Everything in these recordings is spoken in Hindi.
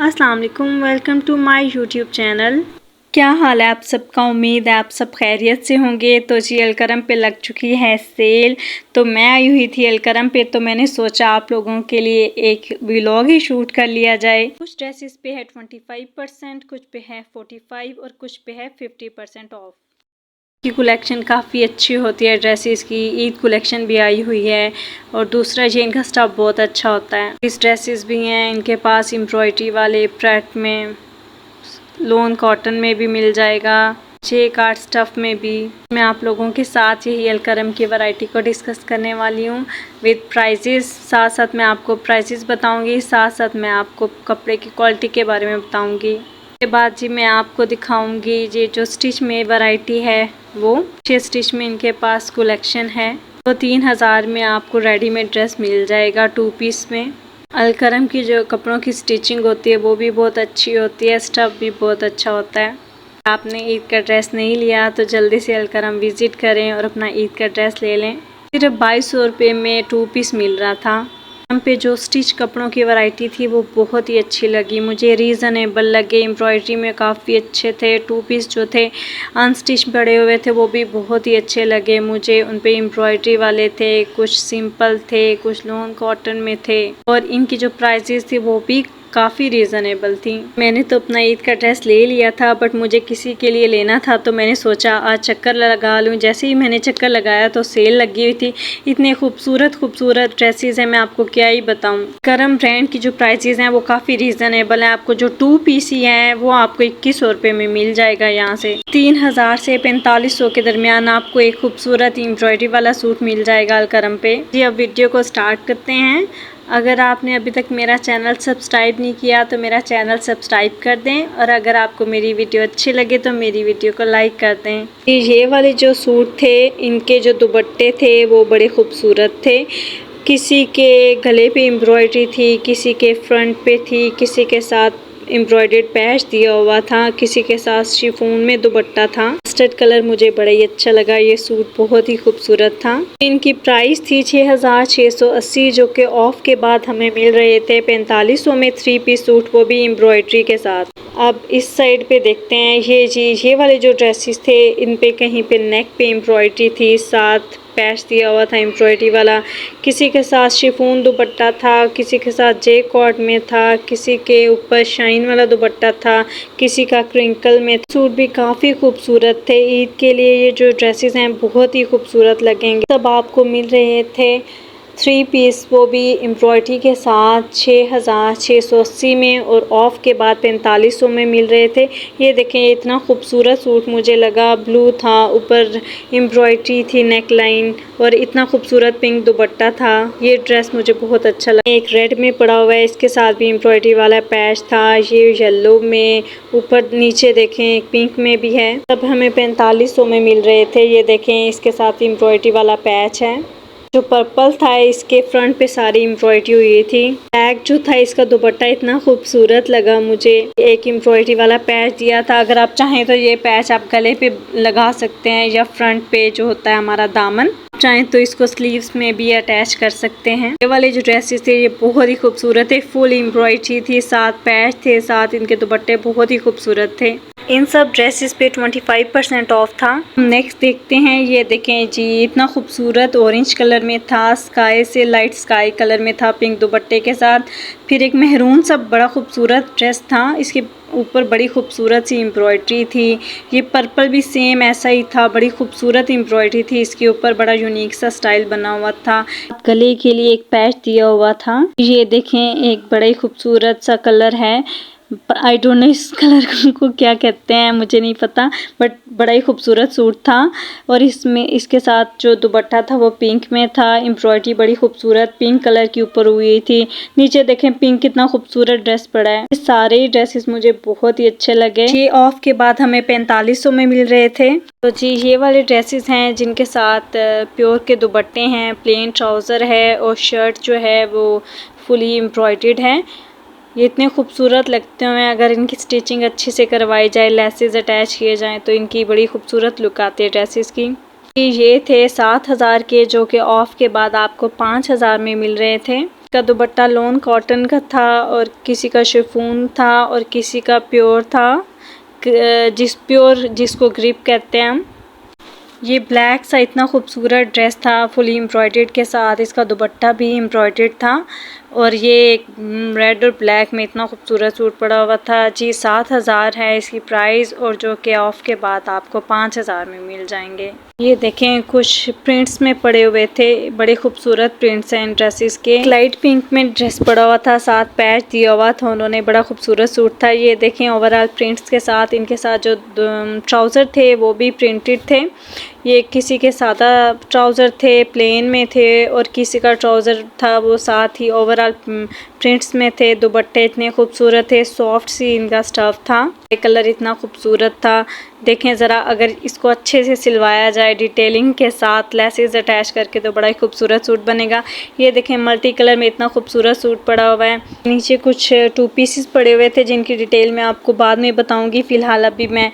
अस्सलाम वालेकुम, welcome to my YouTube channel. क्या हाल है आप सबका? उम्मीद है आप सब खैरियत से होंगे। तो जी अलकरम पे लग चुकी है सेल, तो मैं आई हुई थी अलकरम पे, तो मैंने सोचा आप लोगों के लिए एक व्लॉग ही शूट कर लिया जाए। कुछ ड्रेसेस पे है 25%, कुछ पे है 45 और कुछ पे है 50% ऑफ। की कलेक्शन काफ़ी अच्छी होती है ड्रेसेस की। ईद कलेक्शन भी आई हुई है और दूसरा ये इनका स्टफ बहुत अच्छा होता है। इस ड्रेसेस भी हैं इनके पास एम्ब्रॉयडरी वाले, प्रेट में, लोन कॉटन में भी मिल जाएगा, जे कार्ड स्टफ में भी। मैं आप लोगों के साथ यही अलकरम की वैरायटी को डिस्कस करने वाली हूँ विद प्राइजेस। साथ साथ मैं आपको प्राइजेस बताऊँगी, साथ साथ मैं आपको कपड़े की क्वालिटी के बारे में बताऊँगी। के बाद जी मैं आपको दिखाऊंगी ये जो स्टिच में वैरायटी है वो 6 स्टिच में इनके पास कलेक्शन है। तो 3000 में आपको रेडीमेड ड्रेस मिल जाएगा 2 पीस में। अलकरम की जो कपड़ों की स्टिचिंग होती है वो भी बहुत अच्छी होती है, स्टफ भी बहुत अच्छा होता है। आपने ईद का ड्रेस नहीं लिया तो जल्दी से अलकरम विज़िट करें और अपना ईद का ड्रेस ले लें। सिर्फ 2200 रुपये में 2 पीस मिल रहा था। हम पे जो स्टिच कपड़ों की वैरायटी थी वो बहुत ही अच्छी लगी मुझे, रीज़नेबल लगे, एम्ब्रॉयडरी में काफ़ी अच्छे थे। 2 पीस जो थे अनस्टिच पड़े हुए थे वो भी बहुत ही अच्छे लगे मुझे। उन पे एम्ब्रॉयडरी वाले थे, कुछ सिंपल थे, कुछ लॉन कॉटन में थे और इनकी जो प्राइजेस थी वो भी काफ़ी रीज़नेबल थी। मैंने तो अपना ईद का ड्रेस ले लिया था, बट मुझे किसी के लिए लेना था तो मैंने सोचा आज चक्कर लगा लूँ। जैसे ही मैंने चक्कर लगाया तो सेल लगी हुई थी। इतने खूबसूरत खूबसूरत ड्रेसेस हैं, मैं आपको क्या ही बताऊँ। करम ब्रांड की जो प्राइसेस हैं वो काफ़ी रीज़नेबल हैं। आपको जो 2 पीस ही हैं वो आपको 2100 रुपये में मिल जाएगा। यहाँ से 3000 से 4500 के दरमियान आपको एक खूबसूरत एम्ब्रॉयडरी वाला सूट मिल जाएगा अलकरम पे। जी अब वीडियो को स्टार्ट करते हैं। अगर आपने अभी तक मेरा चैनल सब्सक्राइब नहीं किया तो मेरा चैनल सब्सक्राइब कर दें, और अगर आपको मेरी वीडियो अच्छी लगे तो मेरी वीडियो को लाइक कर दें। ये वाले जो सूट थे इनके जो दुपट्टे थे वो बड़े खूबसूरत थे। किसी के गले पे एम्ब्रॉयडरी थी, किसी के फ्रंट पे थी, किसी के साथ एम्ब्रॉयडर्ड पैच दिया हुआ था, किसी के साथ शिफॉन में दुपट्टा था। मस्टर्ड कलर मुझे बड़ा ही अच्छा लगा, ये सूट बहुत ही खूबसूरत था। इनकी प्राइस थी 6680, जो कि ऑफ के बाद हमें मिल रहे थे 4500 में 3 पीस सूट, वो भी एम्ब्रॉयडरी के साथ। अब इस साइड पे देखते हैं। ये वाले जो ड्रेसेस थे इन पे कहीं पे नेक पे एम्ब्रॉयडरी थी, साथ पैच दिया हुआ था एम्ब्रॉयडरी वाला। किसी के साथ शिफॉन दुपट्टा था, किसी के साथ जे कॉट में था, किसी के ऊपर शाइन वाला दुपट्टा था, किसी का क्रिंकल में। सूट भी काफ़ी खूबसूरत थे। ईद के लिए ये जो ड्रेसेस हैं बहुत ही खूबसूरत लगेंगे। सब आपको मिल रहे थे 3 पीस, वो भी एम्ब्रॉयडरी के साथ 6680 में, और ऑफ के बाद 4500 में मिल रहे थे। ये देखें इतना खूबसूरत सूट मुझे लगा। ब्लू था, ऊपर एम्ब्रॉयडरी थी नेक लाइन, और इतना खूबसूरत पिंक दुपट्टा था। ये ड्रेस मुझे बहुत अच्छा लगा। एक रेड में पड़ा हुआ है, इसके साथ भी एम्ब्रॉयडरी वाला पैच था। ये येलो में, ऊपर नीचे देखें एक पिंक में भी है। सब हमें 4500 में मिल रहे थे। ये देखें इसके साथ एम्ब्रॉयडरी वाला पैच है। जो पर्पल था इसके फ्रंट पे सारी एम्ब्रॉयडरी हुई थी। बैक जो था इसका दुपट्टा इतना खूबसूरत लगा मुझे। एक एम्ब्रॉयडरी वाला पैच दिया था। अगर आप चाहें तो ये पैच आप गले पे लगा सकते हैं, या फ्रंट पे जो होता है हमारा दामन, चाहें तो इसको स्लीव्स में भी अटैच कर सकते हैं। ये वाले जो ड्रेसेस थे ये बहुत ही खूबसूरत थे। फुल एम्ब्रॉयडरी थी, साथ पैच थे, साथ इनके दुपट्टे बहुत ही खूबसूरत थे। इन सब ड्रेसेस पे 25% ऑफ था। नेक्स्ट देखते हैं। ये देखें जी इतना खूबसूरत ऑरेंज कलर में था, स्काई से लाइट स्काई कलर में था, पिंक दुपट्टे के साथ। फिर एक मेहरून सा बड़ा खूबसूरत ड्रेस था, इसके ऊपर बड़ी खूबसूरत सी एम्ब्रॉयडरी थी। ये पर्पल भी सेम ऐसा ही था, बड़ी खूबसूरत एम्ब्रॉयडरी थी इसके ऊपर, बड़ा यूनिक सा स्टाइल बना हुआ था। गले के लिए एक पैच दिया हुआ था। ये देखें एक बड़ा ही खूबसूरत सा कलर है। आई डोंट नो इस कलर को क्या कहते हैं, मुझे नहीं पता, बट बड़ा ही खूबसूरत सूट था। और इसमें इसके साथ जो दुपट्टा था वो पिंक में था। एम्ब्रॉयडरी बड़ी खूबसूरत पिंक कलर के ऊपर हुई थी। नीचे देखें पिंक कितना खूबसूरत ड्रेस पड़ा है। ये सारे ड्रेसेस मुझे बहुत ही अच्छे लगे। ये ऑफ के बाद हमें 4500 में मिल रहे थे। तो जी ये वाले ड्रेसेस हैं जिनके साथ प्योर के दुपट्टे हैं, प्लेन ट्राउज़र है, और शर्ट जो है वो फुली एम्ब्रॉयडर्ड है। ये इतने खूबसूरत लगते हैं अगर इनकी स्टिचिंग अच्छे से करवाई जाए, लेसेस अटैच किए जाएं तो इनकी बड़ी खूबसूरत लुक आती है ड्रेसेस की। ये थे 7000 के, जो कि ऑफ के बाद आपको 5000 में मिल रहे थे। का दुपट्टा लॉन कॉटन का था और किसी का शिफॉन था और किसी का प्योर था, जिसको ग्रिप कहते हैं हम। ये ब्लैक सा इतना खूबसूरत ड्रेस था, फुली एम्ब्रॉयडर्ड के साथ इसका दुपट्टा भी एम्ब्रॉयडर्ड था और ये रेड और ब्लैक में इतना खूबसूरत सूट पड़ा हुआ था जी। 7,000 है इसकी प्राइस और जो कि ऑफ के बाद आपको 5,000 में मिल जाएंगे। ये देखें कुछ प्रिंट्स में पड़े हुए थे, बड़े खूबसूरत प्रिंट्स हैं इन ड्रेसेस के। लाइट पिंक में ड्रेस पड़ा हुआ था, साथ पैच दिया हुआ था उन्होंने, बड़ा खूबसूरत सूट था। ये देखें ओवरऑल प्रिंट्स के साथ, इनके साथ जो ट्राउज़र थे वो भी प्रिंटेड थे। ये किसी के सादा ट्राउज़र थे, प्लेन में थे और किसी का ट्राउज़र था वो साथ ही ओवरऑल प्रिंट्स में थे। दुपट्टे इतने खूबसूरत थे, सॉफ्ट सी इनका स्टफ था, कलर इतना खूबसूरत था। देखें ज़रा, अगर इसको अच्छे से सिलवाया जाए डिटेलिंग के साथ लेसेस अटैच करके तो बड़ा ही खूबसूरत सूट बनेगा। ये देखें मल्टी कलर में इतना खूबसूरत सूट पड़ा हुआ है। नीचे कुछ 2 पीसेस पड़े हुए थे जिनकी डिटेल मैं आपको बाद में बताऊंगी। फ़िलहाल अभी मैं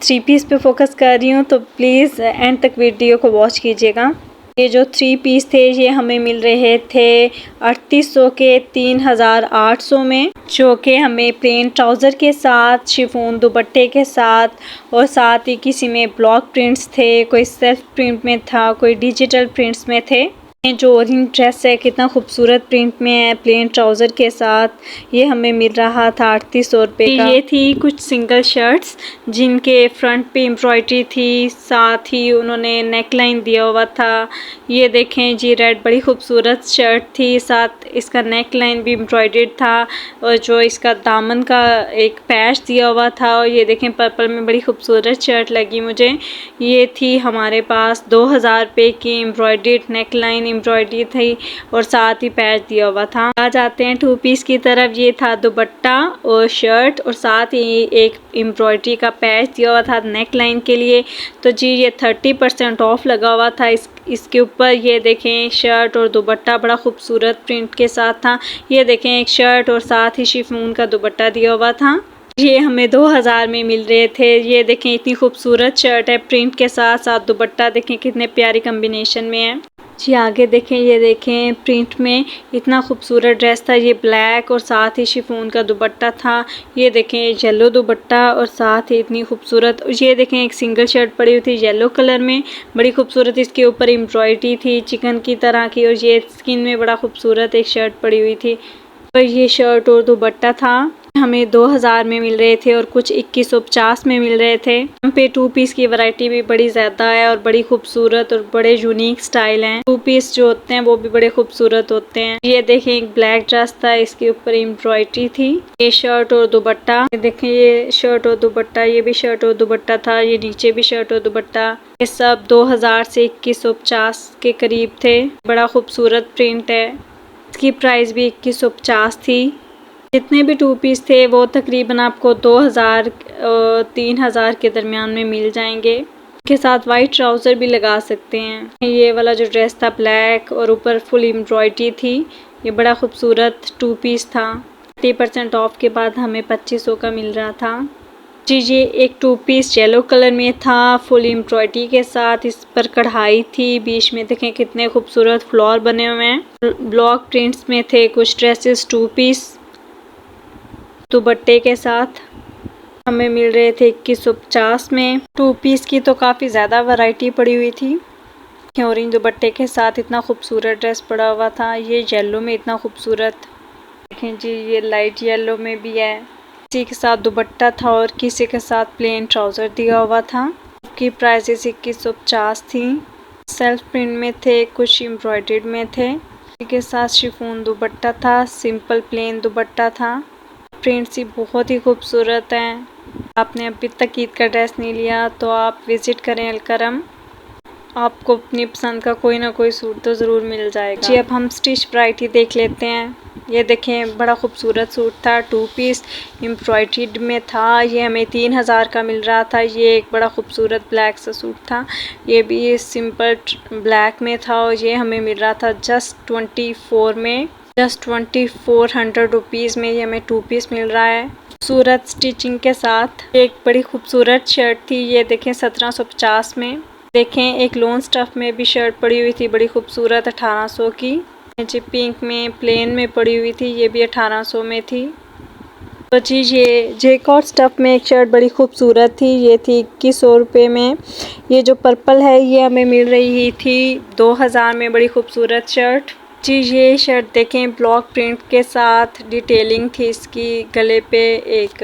3 पीस पे फोकस कर रही हूँ, तो प्लीज़ एंड तक वीडियो को वॉच कीजिएगा। ये जो 3 पीस थे ये हमें मिल रहे थे 3800 के 3800 में, जो कि हमें प्लेन ट्राउज़र के साथ, शिफॉन दुपट्टे के साथ और साथ ही किसी में ब्लॉक प्रिंट्स थे, कोई सेल्फ प्रिंट में था, कोई डिजिटल प्रिंट्स में थे। जो ऑरेंज ड्रेस है कितना खूबसूरत प्रिंट में है, प्लेन ट्राउज़र के साथ, ये हमें मिल रहा था 3800 रुपये का। ये थी कुछ सिंगल शर्ट्स जिनके फ्रंट पे एम्ब्रॉयडरी थी, साथ ही उन्होंने नेक लाइन दिया हुआ था। ये देखें जी, रेड बड़ी खूबसूरत शर्ट थी, साथ इसका नेक लाइन भी एम्ब्रॉयडर्ड था और जो इसका दामन का एक पैच दिया हुआ था। और ये देखें पर्पल में बड़ी खूबसूरत शर्ट लगी मुझे। ये थी हमारे पास 2000 रुपये की एम्ब्रॉयडर्ड नेक लाइन एम्ब्रॉयडरी थी और साथ ही पैच दिया हुआ था। आ जाते हैं 2 पीस की तरफ। ये था दुपट्टा और शर्ट और साथ ही एक एम्ब्रॉयडरी का पैच दिया हुआ था नेक लाइन के लिए। तो जी ये 30% ऑफ लगा हुआ था इसके ऊपर। ये देखें शर्ट और दुपट्टा बड़ा खूबसूरत प्रिंट के साथ था। ये देखें एक शर्ट और साथ ही शिफॉन का दुपट्टा दिया हुआ था। ये हमें 2000 में मिल रहे थे। ये देखें इतनी खूबसूरत शर्ट है, प्रिंट के साथ साथ दुपट्टा देखें कितने प्यारी कम्बिनेशन में है जी। आगे देखें, ये देखें प्रिंट में इतना खूबसूरत ड्रेस था। ये ब्लैक और साथ ही शिफॉन का दुपट्टा था। ये देखें येलो दुपट्टा और साथ ही इतनी खूबसूरत। ये देखें एक सिंगल शर्ट पड़ी हुई थी येलो कलर में, बड़ी खूबसूरत, इसके ऊपर एम्ब्रॉयडरी थी चिकन की तरह की। और ये स्किन में बड़ा खूबसूरत एक शर्ट पड़ी हुई थी। और ये शर्ट और दुपट्टा था हमें 2000 में मिल रहे थे और कुछ 2150 में मिल रहे थे। यहाँ पे 2 पीस की वैरायटी भी बड़ी ज़्यादा है और बड़ी खूबसूरत और बड़े यूनिक स्टाइल हैं। 2 पीस जो होते हैं वो भी बड़े खूबसूरत होते हैं। ये देखें एक ब्लैक ड्रेस था, इसके ऊपर एम्ब्रॉयडरी थी। ये शर्ट और दुपट्टा, ये देखें ये शर्ट और दुपट्टा, ये भी शर्ट और दुपट्टा था। ये नीचे भी शर्ट और दुपट्टा, ये सब 2000 से 2150 के करीब थे। बड़ा खूबसूरत प्रिंट है। इसकी प्राइस भी 2150 थी। जितने भी 2 पीस थे वो तकरीबन आपको 2000 और 3000 के दरमियान में मिल जाएंगे। के साथ वाइट ट्राउज़र भी लगा सकते हैं। ये वाला जो ड्रेस था ब्लैक और ऊपर फुल एम्ब्रॉयडरी थी, ये बड़ा खूबसूरत 2 पीस था। 30% ऑफ के बाद हमें 2500 का मिल रहा था जी। ये एक 2 पीस येलो कलर में था, फुल एम्ब्रॉयडरी के साथ, इस पर कढ़ाई थी। बीच में देखें कितने खूबसूरत फ्लावर बने हुए हैं। ब्लॉक प्रिंट्स में थे कुछ ड्रेसेस 2 पीस दुपट्टे के साथ हमें मिल रहे थे 2150 में। 2 पीस की तो काफ़ी ज़्यादा वैरायटी पड़ी हुई थी। ऑरेंज दुपट्टे के साथ इतना खूबसूरत ड्रेस पड़ा हुआ था। ये येलो में इतना खूबसूरत, देखें जी, ये लाइट येलो में भी है। किसी के साथ दुपट्टा था और किसी के साथ प्लेन ट्राउज़र दिया हुआ था। की प्राइसेस 2150 थी। सेल्फ प्रिंट में थे, कुछ एम्ब्रॉयडर्ड में थे। इसी के साथ शिफॉन दुपट्टा था, सिंपल प्लेन दुपट्टा था। प्रिंट्स ही बहुत ही खूबसूरत हैं। आपने अभी तक ईद का ड्रेस नहीं लिया तो आप विज़िट करें अलकरम, आपको अपनी पसंद का कोई ना कोई सूट तो ज़रूर मिल जाएगा जी। अब हम स्टिच वैरायटी देख लेते हैं। ये देखें बड़ा खूबसूरत सूट था, 2 पीस एम्ब्रॉयडर्ड में था। ये हमें 3000 का मिल रहा था। ये एक बड़ा खूबसूरत ब्लैक सा सूट था, ये भी सिंपल ब्लैक में था और ये हमें मिल रहा था जस्ट 24 में, जस्ट 2400 रुपीज़ में ये हमें 2 पीस मिल रहा है खूबसूरत स्टिचिंग के साथ। एक बड़ी खूबसूरत शर्ट थी, ये देखें 1750 में। देखें एक लॉन स्टफ में भी शर्ट पड़ी हुई थी, बड़ी खूबसूरत 1800 की। जी पिंक में प्लेन में पड़ी हुई थी, ये भी 1800 में थी। तो जी ये जैकॉट स्टफ़ में एक शर्ट बड़ी खूबसूरत थी, ये थी 2100 रुपये में। ये जो पर्पल है ये हमें मिल रही थी 2000 में, बड़ी खूबसूरत शर्ट। जी ये शर्ट देखें ब्लॉक प्रिंट के साथ डिटेलिंग थी इसकी, गले पे एक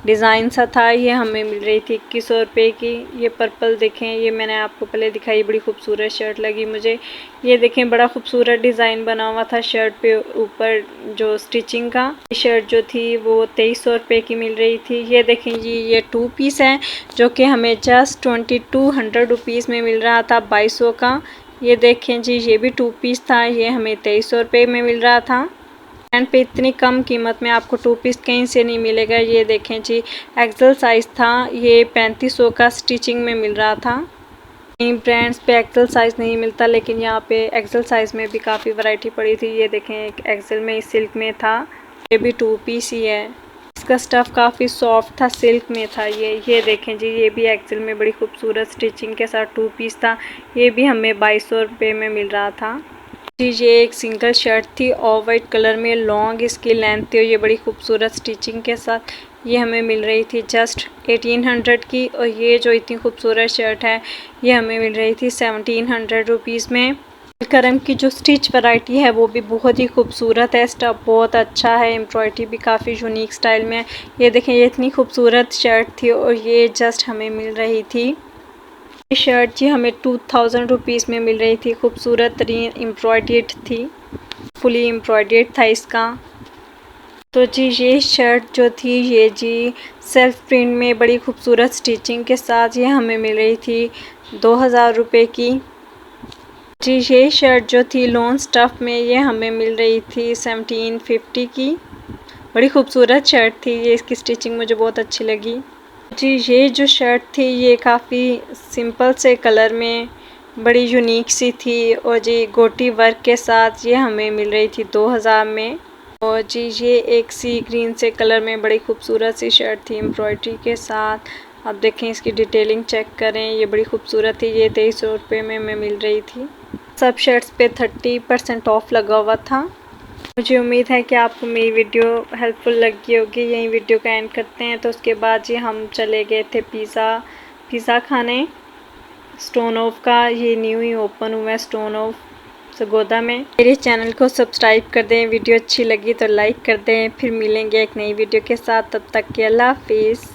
डिज़ाइन सा था, ये हमें मिल रही थी 2100 रुपये की। ये पर्पल देखें, ये मैंने आपको पहले दिखाई, बड़ी खूबसूरत शर्ट लगी मुझे। ये देखें बड़ा खूबसूरत डिज़ाइन बना हुआ था शर्ट पे ऊपर जो स्टिचिंग का। ये शर्ट जो थी वो 2300 रुपये की मिल रही थी। ये देखें जी ये 2 पीस है जो कि हमें जस्ट 2200 रुपीज़ में मिल रहा था, 2200 का। ये देखें जी ये भी 2 पीस था, ये हमें 2300 रुपये में मिल रहा था। एंड पे इतनी कम कीमत में आपको 2 पीस कहीं से नहीं मिलेगा। ये देखें जी एक्सेल साइज़ था, ये 3500 का स्टिचिंग में मिल रहा था। कई ब्रांड्स पे एक्सेल साइज़ नहीं मिलता, लेकिन यहाँ पे एक्सेल साइज़ में भी काफ़ी वैरायटी पड़ी थी। ये देखें एक एक्सेल में सिल्क में था, ये भी 2 पीस ही है। इसका स्टफ़ काफ़ी सॉफ्ट था, सिल्क में था ये देखें जी ये भी एक्सेल में बड़ी खूबसूरत स्टिचिंग के साथ 2 पीस था, ये भी हमें 2200 रुपये में मिल रहा था। जी ये एक सिंगल शर्ट थी ऑफ वाइट कलर में, लॉन्ग इसकी लेंथ थी और ये बड़ी खूबसूरत स्टिचिंग के साथ ये हमें मिल रही थी जस्ट 1800 की। और ये जो इतनी खूबसूरत शर्ट है ये हमें मिल रही थी 1700 रुपीज़ में। करम की जो स्टिच वैरायटी है वो भी बहुत ही खूबसूरत है, स्टफ बहुत अच्छा है, एम्ब्रॉयडरी भी काफ़ी यूनिक स्टाइल में है। ये देखें ये इतनी खूबसूरत शर्ट थी और ये जस्ट हमें मिल रही थी, ये शर्ट जी हमें 2000 रुपीज़ में मिल रही थी। खूबसूरत तरीन एम्ब्रॉयडर्ड थी, फुली एम्ब्रॉयडर्ड था इसका। तो जी ये शर्ट जो थी ये जी सेल्फ प्रिंट में बड़ी खूबसूरत स्टिचिंग के साथ ये हमें मिल रही थी 2000 रुपये की। जी ये शर्ट जो थी लॉन स्टफ़ में ये हमें मिल रही थी 1750 की। बड़ी खूबसूरत शर्ट थी, ये इसकी स्टिचिंग मुझे बहुत अच्छी लगी। जी ये जो शर्ट थी ये काफ़ी सिंपल से कलर में बड़ी यूनिक सी थी और जी गोटी वर्क के साथ ये हमें मिल रही थी 2000 में। और जी ये एक सी ग्रीन से कलर में बड़ी खूबसूरत सी शर्ट थी एम्ब्रॉयडरी के साथ। आप देखें इसकी डिटेलिंग चेक करें, ये बड़ी खूबसूरत थी, ये 2300 रुपये में हमें मिल रही थी। सब शर्ट्स पे 30% ऑफ लगा हुआ था। मुझे उम्मीद है कि आपको मेरी वीडियो हेल्पफुल लगी होगी। यही वीडियो का एंड करते हैं। तो उसके बाद जी हम चले गए थे पिज़्ज़ा खाने स्टोन ऑफ का, ये न्यू ही ओपन हुआ है स्टोन ऑफ सगोदा में। मेरे चैनल को सब्सक्राइब कर दें, वीडियो अच्छी लगी तो लाइक कर दें। फिर मिलेंगे एक नई वीडियो के साथ, तब तक के अल्लाह हाफिज़।